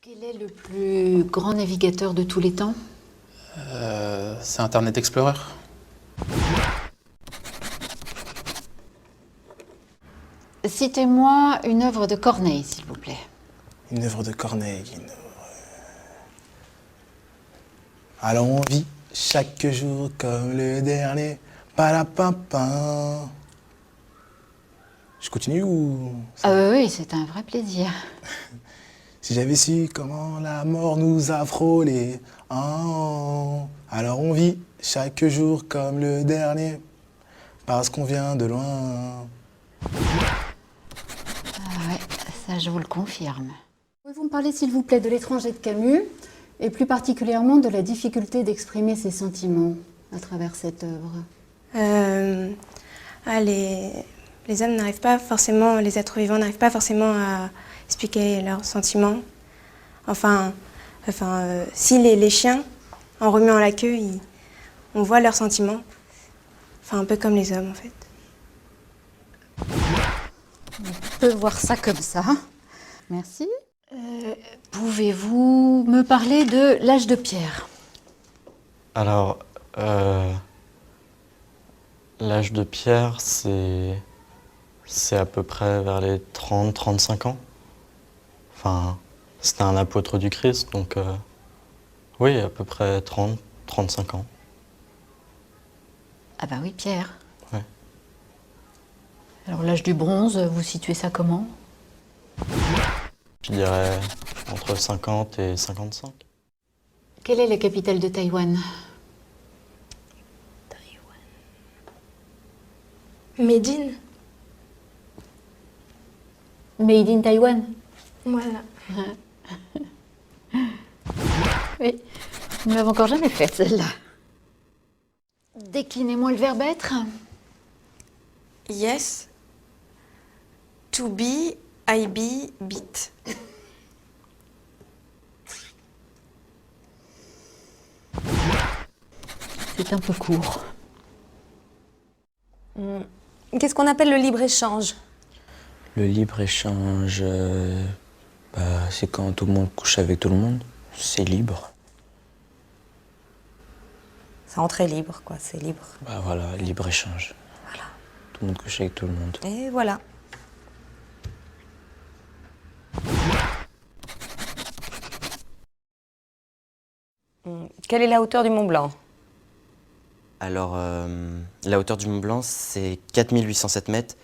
Quel est le plus grand navigateur de tous les temps? C'est Internet Explorer. Citez-moi une œuvre de Corneille, s'il vous plaît. Une œuvre de Corneille, Alors on vit chaque jour comme le dernier. Palapapin. Je continue ou... Ah oui, c'est un vrai plaisir. Si j'avais su comment la mort nous a frôlés. Alors on vit chaque jour comme le dernier. Parce qu'on vient de loin. Ah ouais, ça je vous le confirme. Pouvez-vous me parler, s'il vous plaît, de l'étranger de Camus, et plus particulièrement de la difficulté d'exprimer ses sentiments à travers cette œuvre? Les hommes n'arrivent pas forcément, les êtres vivants n'arrivent pas forcément à expliquer leurs sentiments. Si les chiens, en remuant la queue, on voit leurs sentiments. Enfin, un peu comme les hommes, en fait. On peut voir ça comme ça. Merci. Pouvez-vous me parler de l'âge de pierre? Alors, l'âge de pierre, c'est à peu près vers les 30-35 ans. Enfin, c'était un apôtre du Christ, donc oui, à peu près 30-35 ans. Ah bah oui, pierre. Ouais. Alors l'âge du bronze, vous situez ça comment? Je dirais entre 50 et 55. Quelle est la capitale de Taïwan? Médine. Made in Taïwan. Voilà. Oui, nous ne l'avons encore jamais faite, celle-là. Déclinez-moi le verbe être. Yes. To be, I be, beat. C'est un peu court. Qu'est-ce qu'on appelle le libre-échange? Le libre-échange, c'est quand tout le monde couche avec tout le monde. C'est libre. C'est entrée libre, quoi, c'est libre. Bah voilà, libre-échange. Voilà. Tout le monde couche avec tout le monde. Et voilà. Quelle est la hauteur du Mont Blanc? Alors, la hauteur du Mont Blanc, c'est 4807 mètres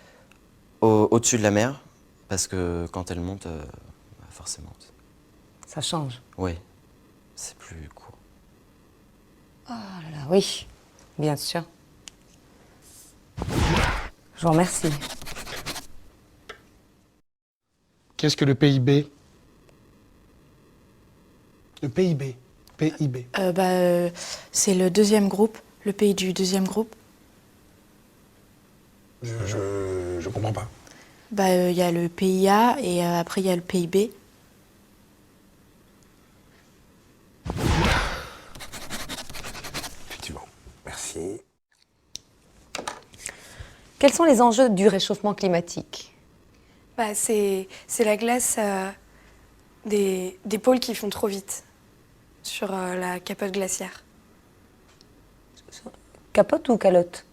au-dessus de la mer, parce que quand elle monte, forcément. Ça change. Oui, c'est plus court. Oh là là, oui, bien sûr. Je vous remercie. Qu'est-ce que le PIB? Le PIB. PIB. C'est le deuxième groupe, le pays du deuxième groupe. Je comprends pas. Il y a le PIA et après il y a le PIB. Effectivement. Merci. Quels sont les enjeux du réchauffement climatique? C'est la glace des pôles qui font trop vite sur la capote glaciaire. Capote ou calotte?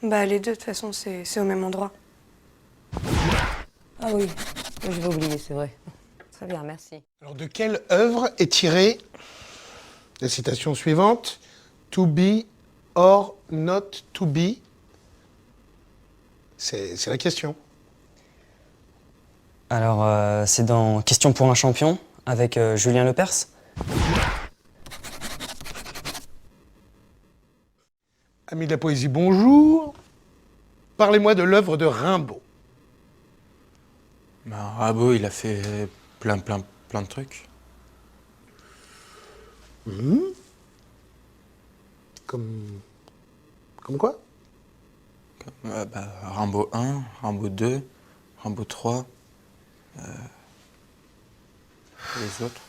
Les deux, de toute façon, c'est au même endroit. Ah oui, je vais oublier, c'est vrai. Très bien, merci. Alors, de quelle œuvre est tirée la citation suivante? To be or not to be? C'est la question. Alors, c'est dans Question pour un champion, avec Julien Lepers. Amis de la poésie, bonjour. Parlez-moi de l'œuvre de Rimbaud. Rimbaud, il a fait plein de trucs. Comme quoi? Rimbaud 1, Rimbaud 2, Rimbaud 3, les autres.